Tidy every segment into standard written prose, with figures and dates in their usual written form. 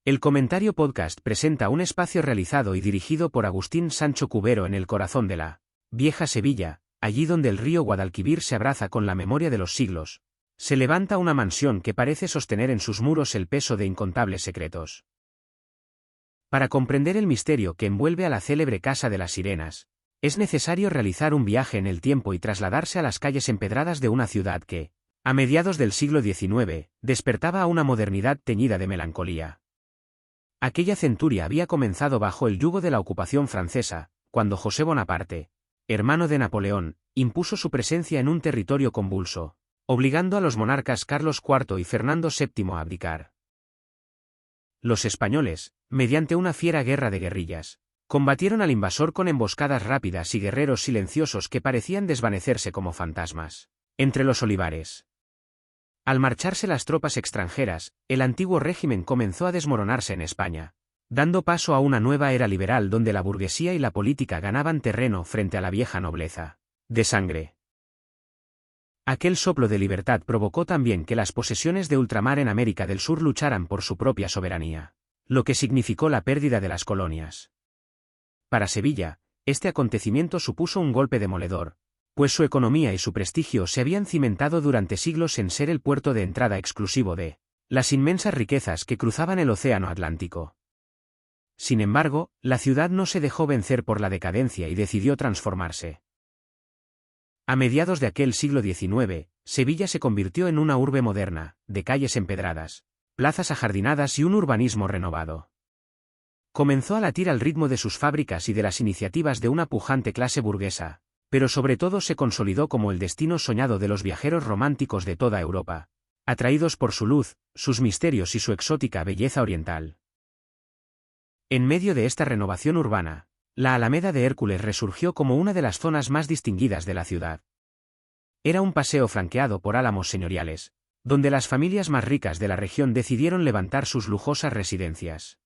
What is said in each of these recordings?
El Comentario Podcast presenta un espacio realizado y dirigido por Agustín Sancho Cubero en el corazón de la vieja Sevilla, allí donde el río Guadalquivir se abraza con la memoria de los siglos. Se levanta una mansión que parece sostener en sus muros el peso de incontables secretos. Para comprender el misterio que envuelve a la célebre Casa de las Sirenas, es necesario realizar un viaje en el tiempo y trasladarse a las calles empedradas de una ciudad que, a mediados del siglo XIX, despertaba a una modernidad teñida de melancolía. Aquella centuria había comenzado bajo el yugo de la ocupación francesa, cuando José Bonaparte, hermano de Napoleón, impuso su presencia en un territorio convulso, obligando a los monarcas Carlos IV y Fernando VII a abdicar. Los españoles, mediante una fiera guerra de guerrillas, combatieron al invasor con emboscadas rápidas y guerreros silenciosos que parecían desvanecerse como fantasmas entre los olivares. Al marcharse las tropas extranjeras, el antiguo régimen comenzó a desmoronarse en España, dando paso a una nueva era liberal donde la burguesía y la política ganaban terreno frente a la vieja nobleza de sangre. Aquel soplo de libertad provocó también que las posesiones de ultramar en América del Sur lucharan por su propia soberanía, lo que significó la pérdida de las colonias. Para Sevilla, este acontecimiento supuso un golpe demoledor, pues su economía y su prestigio se habían cimentado durante siglos en ser el puerto de entrada exclusivo de las inmensas riquezas que cruzaban el océano Atlántico. Sin embargo, la ciudad no se dejó vencer por la decadencia y decidió transformarse. A mediados de aquel siglo XIX, Sevilla se convirtió en una urbe moderna, de calles empedradas, plazas ajardinadas y un urbanismo renovado. Comenzó a latir al ritmo de sus fábricas y de las iniciativas de una pujante clase burguesa, pero sobre todo se consolidó como el destino soñado de los viajeros románticos de toda Europa, atraídos por su luz, sus misterios y su exótica belleza oriental. En medio de esta renovación urbana, la Alameda de Hércules resurgió como una de las zonas más distinguidas de la ciudad. Era un paseo flanqueado por álamos señoriales, donde las familias más ricas de la región decidieron levantar sus lujosas residencias.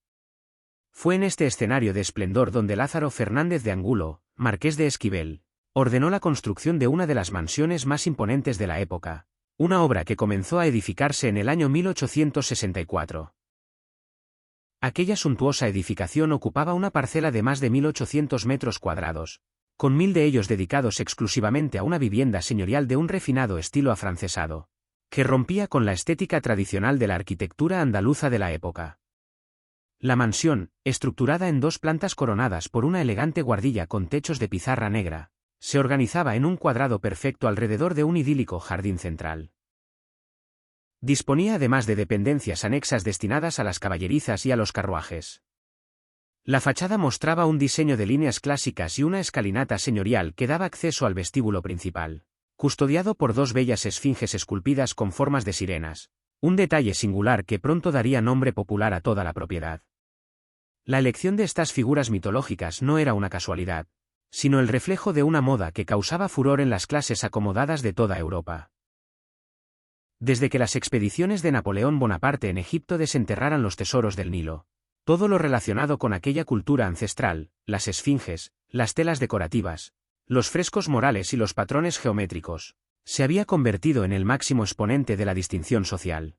Fue en este escenario de esplendor donde Lázaro Fernández de Angulo, marqués de Esquivel, ordenó la construcción de una de las mansiones más imponentes de la época, una obra que comenzó a edificarse en el año 1864. Aquella suntuosa edificación ocupaba una parcela de más de 1.800 metros cuadrados, con 1.000 de ellos dedicados exclusivamente a una vivienda señorial de un refinado estilo afrancesado, que rompía con la estética tradicional de la arquitectura andaluza de la época. La mansión, estructurada en dos plantas coronadas por una elegante guardilla con techos de pizarra negra, se organizaba en un cuadrado perfecto alrededor de un idílico jardín central. Disponía además de dependencias anexas destinadas a las caballerizas y a los carruajes. La fachada mostraba un diseño de líneas clásicas y una escalinata señorial que daba acceso al vestíbulo principal, custodiado por dos bellas esfinges esculpidas con formas de sirenas, un detalle singular que pronto daría nombre popular a toda la propiedad. La elección de estas figuras mitológicas no era una casualidad, sino el reflejo de una moda que causaba furor en las clases acomodadas de toda Europa. Desde que las expediciones de Napoleón Bonaparte en Egipto desenterraran los tesoros del Nilo, todo lo relacionado con aquella cultura ancestral, las esfinges, las telas decorativas, los frescos murales y los patrones geométricos, se había convertido en el máximo exponente de la distinción social.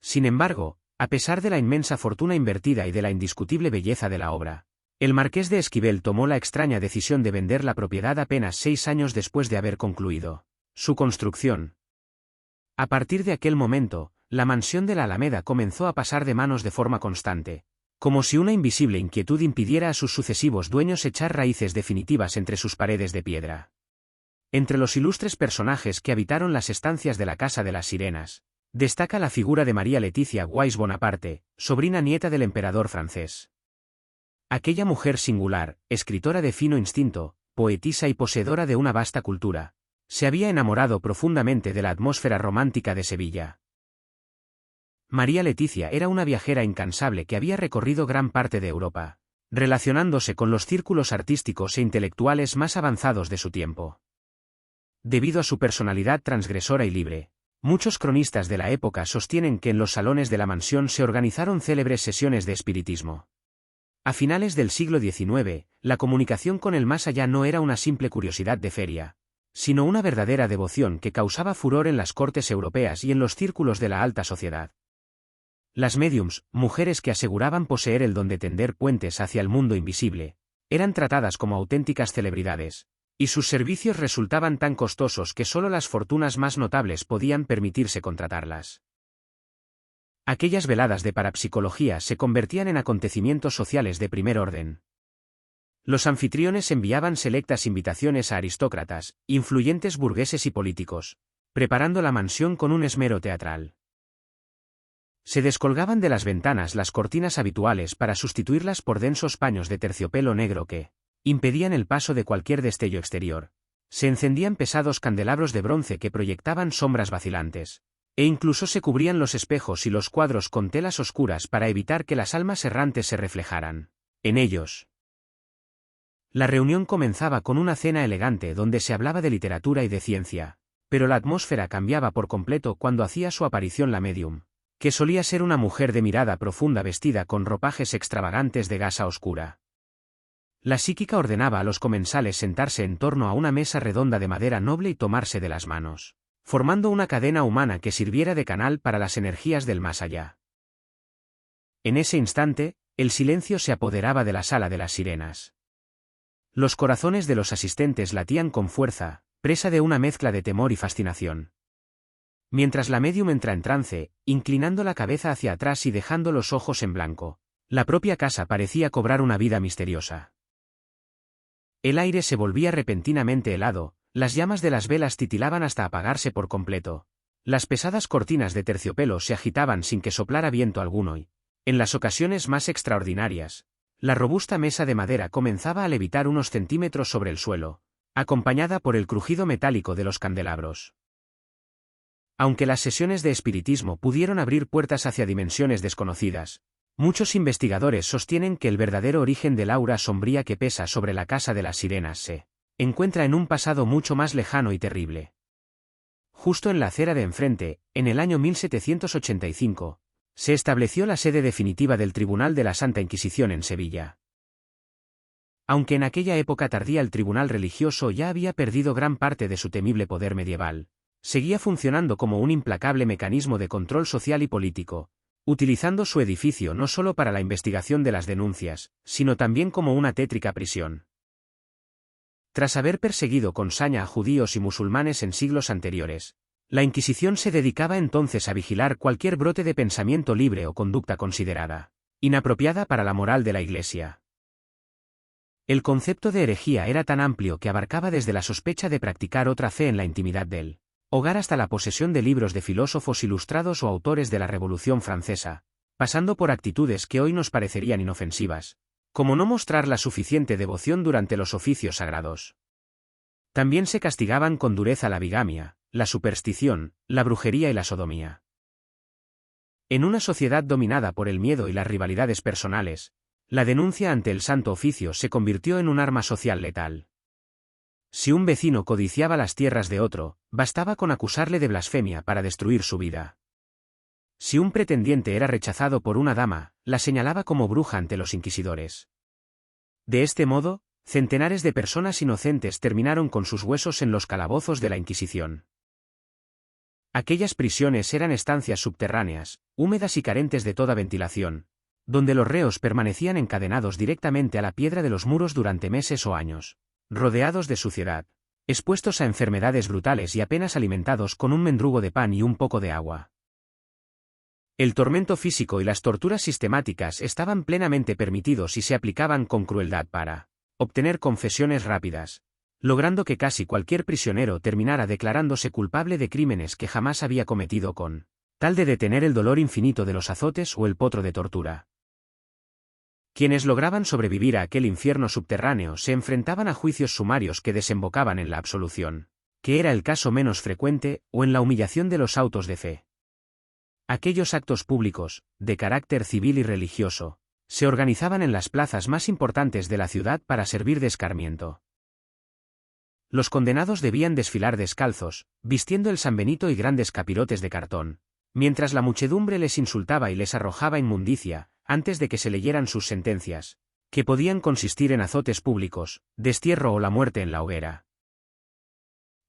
Sin embargo, a pesar de la inmensa fortuna invertida y de la indiscutible belleza de la obra, el marqués de Esquivel tomó la extraña decisión de vender la propiedad apenas 6 años después de haber concluido su construcción. A partir de aquel momento, la mansión de la Alameda comenzó a pasar de manos de forma constante, como si una invisible inquietud impidiera a sus sucesivos dueños echar raíces definitivas entre sus paredes de piedra. Entre los ilustres personajes que habitaron las estancias de la Casa de las Sirenas, destaca la figura de María Leticia Guise Bonaparte, sobrina nieta del emperador francés. Aquella mujer singular, escritora de fino instinto, poetisa y poseedora de una vasta cultura, se había enamorado profundamente de la atmósfera romántica de Sevilla. María Leticia era una viajera incansable que había recorrido gran parte de Europa, relacionándose con los círculos artísticos e intelectuales más avanzados de su tiempo. Debido a su personalidad transgresora y libre, muchos cronistas de la época sostienen que en los salones de la mansión se organizaron célebres sesiones de espiritismo. A finales del siglo XIX, la comunicación con el más allá no era una simple curiosidad de feria, sino una verdadera devoción que causaba furor en las cortes europeas y en los círculos de la alta sociedad. Las médiums, mujeres que aseguraban poseer el don de tender puentes hacia el mundo invisible, eran tratadas como auténticas celebridades, y sus servicios resultaban tan costosos que solo las fortunas más notables podían permitirse contratarlas. Aquellas veladas de parapsicología se convertían en acontecimientos sociales de primer orden. Los anfitriones enviaban selectas invitaciones a aristócratas, influyentes burgueses y políticos, preparando la mansión con un esmero teatral. Se descolgaban de las ventanas las cortinas habituales para sustituirlas por densos paños de terciopelo negro que impedían el paso de cualquier destello exterior. Se encendían pesados candelabros de bronce que proyectaban sombras vacilantes, e incluso se cubrían los espejos y los cuadros con telas oscuras para evitar que las almas errantes se reflejaran en ellos. La reunión comenzaba con una cena elegante donde se hablaba de literatura y de ciencia, pero la atmósfera cambiaba por completo cuando hacía su aparición la médium, que solía ser una mujer de mirada profunda vestida con ropajes extravagantes de gasa oscura. La psíquica ordenaba a los comensales sentarse en torno a una mesa redonda de madera noble y tomarse de las manos, formando una cadena humana que sirviera de canal para las energías del más allá. En ese instante, el silencio se apoderaba de la sala de las sirenas. Los corazones de los asistentes latían con fuerza, presa de una mezcla de temor y fascinación. Mientras la médium entra en trance, inclinando la cabeza hacia atrás y dejando los ojos en blanco, la propia casa parecía cobrar una vida misteriosa. El aire se volvía repentinamente helado, las llamas de las velas titilaban hasta apagarse por completo. Las pesadas cortinas de terciopelo se agitaban sin que soplara viento alguno y, en las ocasiones más extraordinarias, la robusta mesa de madera comenzaba a levitar unos centímetros sobre el suelo, acompañada por el crujido metálico de los candelabros. Aunque las sesiones de espiritismo pudieron abrir puertas hacia dimensiones desconocidas, muchos investigadores sostienen que el verdadero origen del aura sombría que pesa sobre la casa de las sirenas se encuentra en un pasado mucho más lejano y terrible. Justo en la acera de enfrente, en el año 1785, se estableció la sede definitiva del Tribunal de la Santa Inquisición en Sevilla. Aunque en aquella época tardía el tribunal religioso ya había perdido gran parte de su temible poder medieval, seguía funcionando como un implacable mecanismo de control social y político, utilizando su edificio no solo para la investigación de las denuncias, sino también como una tétrica prisión. Tras haber perseguido con saña a judíos y musulmanes en siglos anteriores, la Inquisición se dedicaba entonces a vigilar cualquier brote de pensamiento libre o conducta considerada inapropiada para la moral de la Iglesia. El concepto de herejía era tan amplio que abarcaba desde la sospecha de practicar otra fe en la intimidad del hogar hasta la posesión de libros de filósofos ilustrados o autores de la Revolución Francesa, pasando por actitudes que hoy nos parecerían inofensivas, como no mostrar la suficiente devoción durante los oficios sagrados. También se castigaban con dureza la bigamia, la superstición, la brujería y la sodomía. En una sociedad dominada por el miedo y las rivalidades personales, la denuncia ante el Santo Oficio se convirtió en un arma social letal. Si un vecino codiciaba las tierras de otro, bastaba con acusarle de blasfemia para destruir su vida. Si un pretendiente era rechazado por una dama, la señalaba como bruja ante los inquisidores. De este modo, centenares de personas inocentes terminaron con sus huesos en los calabozos de la Inquisición. Aquellas prisiones eran estancias subterráneas, húmedas y carentes de toda ventilación, donde los reos permanecían encadenados directamente a la piedra de los muros durante meses o años, rodeados de suciedad, expuestos a enfermedades brutales y apenas alimentados con un mendrugo de pan y un poco de agua. El tormento físico y las torturas sistemáticas estaban plenamente permitidos y se aplicaban con crueldad para obtener confesiones rápidas, logrando que casi cualquier prisionero terminara declarándose culpable de crímenes que jamás había cometido con tal de detener el dolor infinito de los azotes o el potro de tortura. Quienes lograban sobrevivir a aquel infierno subterráneo se enfrentaban a juicios sumarios que desembocaban en la absolución, que era el caso menos frecuente, o en la humillación de los autos de fe. Aquellos actos públicos, de carácter civil y religioso, se organizaban en las plazas más importantes de la ciudad para servir de escarmiento. Los condenados debían desfilar descalzos, vistiendo el sanbenito y grandes capirotes de cartón, mientras la muchedumbre les insultaba y les arrojaba inmundicia, antes de que se leyeran sus sentencias, que podían consistir en azotes públicos, destierro o la muerte en la hoguera.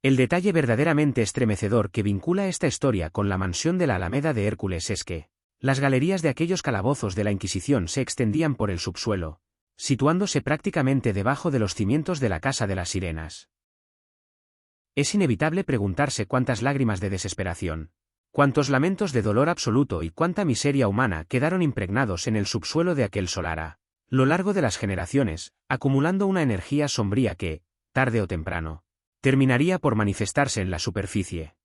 El detalle verdaderamente estremecedor que vincula esta historia con la mansión de la Alameda de Hércules es que, Las galerías de aquellos calabozos de la Inquisición se extendían por el subsuelo, situándose prácticamente debajo de los cimientos de la Casa de las Sirenas. Es inevitable preguntarse cuántas lágrimas de desesperación, cuántos lamentos de dolor absoluto y cuánta miseria humana quedaron impregnados en el subsuelo de aquel solar a lo largo de las generaciones, acumulando una energía sombría que, tarde o temprano, terminaría por manifestarse en la superficie.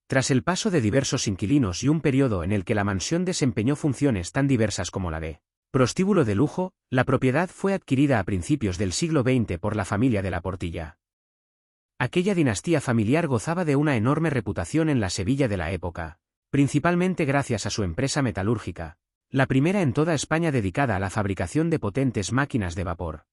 Tras el paso de diversos inquilinos y un periodo en el que la mansión desempeñó funciones tan diversas como la de prostíbulo de lujo, la propiedad fue adquirida a principios del siglo XX por la familia de la Portilla. Aquella dinastía familiar gozaba de una enorme reputación en la Sevilla de la época, principalmente gracias a su empresa metalúrgica, la primera en toda España dedicada a la fabricación de potentes máquinas de vapor.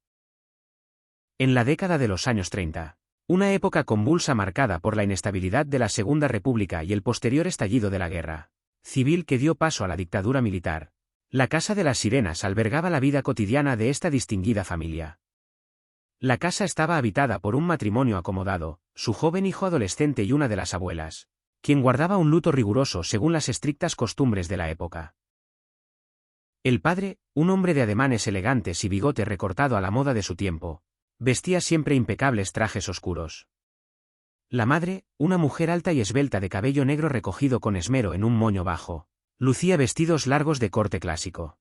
En la década de los años 30, una época convulsa marcada por la inestabilidad de la Segunda República y el posterior estallido de la guerra civil que dio paso a la dictadura militar, la Casa de las Sirenas albergaba la vida cotidiana de esta distinguida familia. La casa estaba habitada por un matrimonio acomodado, su joven hijo adolescente y una de las abuelas, quien guardaba un luto riguroso según las estrictas costumbres de la época. El padre, un hombre de ademanes elegantes y bigote recortado a la moda de su tiempo, vestía siempre impecables trajes oscuros. La madre, una mujer alta y esbelta de cabello negro recogido con esmero en un moño bajo, lucía vestidos largos de corte clásico.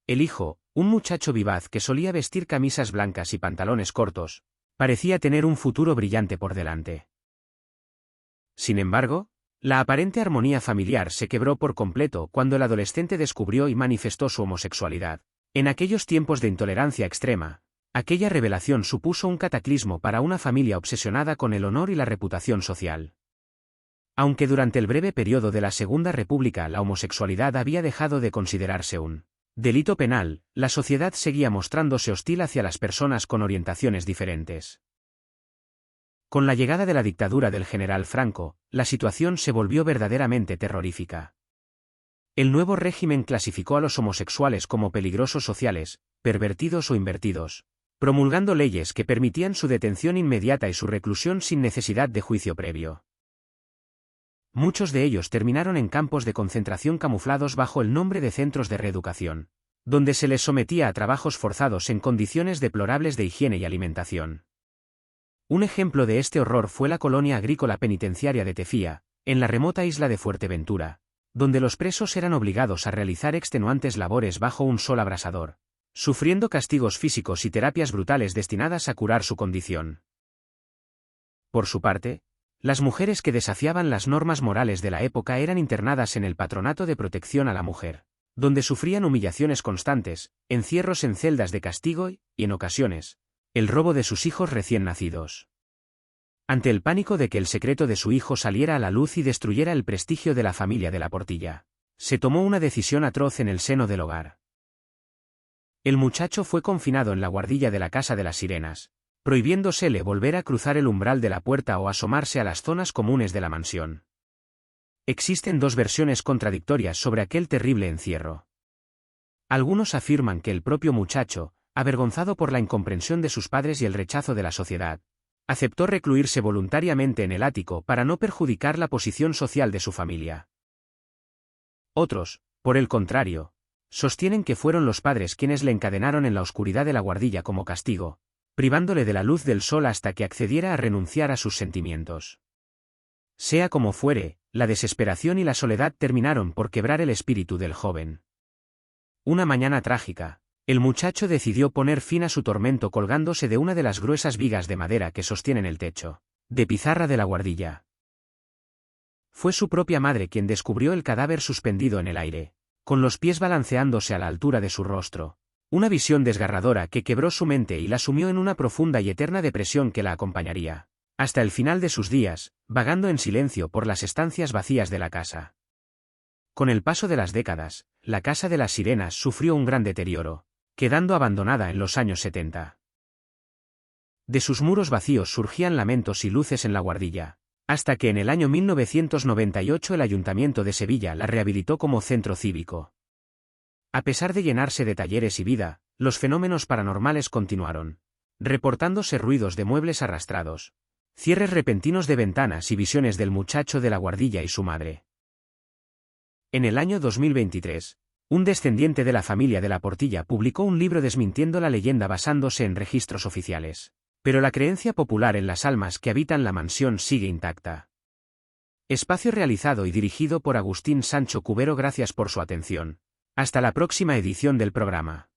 El hijo, un muchacho vivaz que solía vestir camisas blancas y pantalones cortos, parecía tener un futuro brillante por delante. Sin embargo, la aparente armonía familiar se quebró por completo cuando el adolescente descubrió y manifestó su homosexualidad. En aquellos tiempos de intolerancia extrema, aquella revelación supuso un cataclismo para una familia obsesionada con el honor y la reputación social. Aunque durante el breve periodo de la Segunda República la homosexualidad había dejado de considerarse un delito penal, la sociedad seguía mostrándose hostil hacia las personas con orientaciones diferentes. Con la llegada de la dictadura del general Franco, la situación se volvió verdaderamente terrorífica. El nuevo régimen clasificó a los homosexuales como peligrosos sociales, pervertidos o invertidos, promulgando leyes que permitían su detención inmediata y su reclusión sin necesidad de juicio previo. Muchos de ellos terminaron en campos de concentración camuflados bajo el nombre de centros de reeducación, donde se les sometía a trabajos forzados en condiciones deplorables de higiene y alimentación. Un ejemplo de este horror fue la colonia agrícola penitenciaria de Tefía, en la remota isla de Fuerteventura, donde los presos eran obligados a realizar extenuantes labores bajo un sol abrasador, sufriendo castigos físicos y terapias brutales destinadas a curar su condición. Por su parte, las mujeres que desafiaban las normas morales de la época eran internadas en el Patronato de Protección a la Mujer, donde sufrían humillaciones constantes, encierros en celdas de castigo y, en ocasiones, el robo de sus hijos recién nacidos. Ante el pánico de que el secreto de su hijo saliera a la luz y destruyera el prestigio de la familia de la Portilla, se tomó una decisión atroz en el seno del hogar. El muchacho fue confinado en la guardilla de la Casa de las Sirenas, prohibiéndosele volver a cruzar el umbral de la puerta o asomarse a las zonas comunes de la mansión. Existen dos versiones contradictorias sobre aquel terrible encierro. Algunos afirman que el propio muchacho, avergonzado por la incomprensión de sus padres y el rechazo de la sociedad, aceptó recluirse voluntariamente en el ático para no perjudicar la posición social de su familia. Otros, por el contrario, sostienen que fueron los padres quienes le encadenaron en la oscuridad de la guardilla como castigo, privándole de la luz del sol hasta que accediera a renunciar a sus sentimientos. Sea como fuere, la desesperación y la soledad terminaron por quebrar el espíritu del joven. Una mañana trágica, el muchacho decidió poner fin a su tormento colgándose de una de las gruesas vigas de madera que sostienen el techo de pizarra de la guardilla. Fue su propia madre quien descubrió el cadáver suspendido en el aire, con los pies balanceándose a la altura de su rostro, una visión desgarradora que quebró su mente y la sumió en una profunda y eterna depresión que la acompañaría hasta el final de sus días, vagando en silencio por las estancias vacías de la casa. Con el paso de las décadas, la Casa de las Sirenas sufrió un gran deterioro, quedando abandonada en los años 70. De sus muros vacíos surgían lamentos y luces en la guardilla, hasta que en el año 1998 el Ayuntamiento de Sevilla la rehabilitó como centro cívico. A pesar de llenarse de talleres y vida, los fenómenos paranormales continuaron, reportándose ruidos de muebles arrastrados, cierres repentinos de ventanas y visiones del muchacho de la guardilla y su madre. En el año 2023, un descendiente de la familia de la Portilla publicó un libro desmintiendo la leyenda basándose en registros oficiales. Pero la creencia popular en las almas que habitan la mansión sigue intacta. Espacio realizado y dirigido por Agustín Sancho Cubero. Gracias por su atención. Hasta la próxima edición del programa.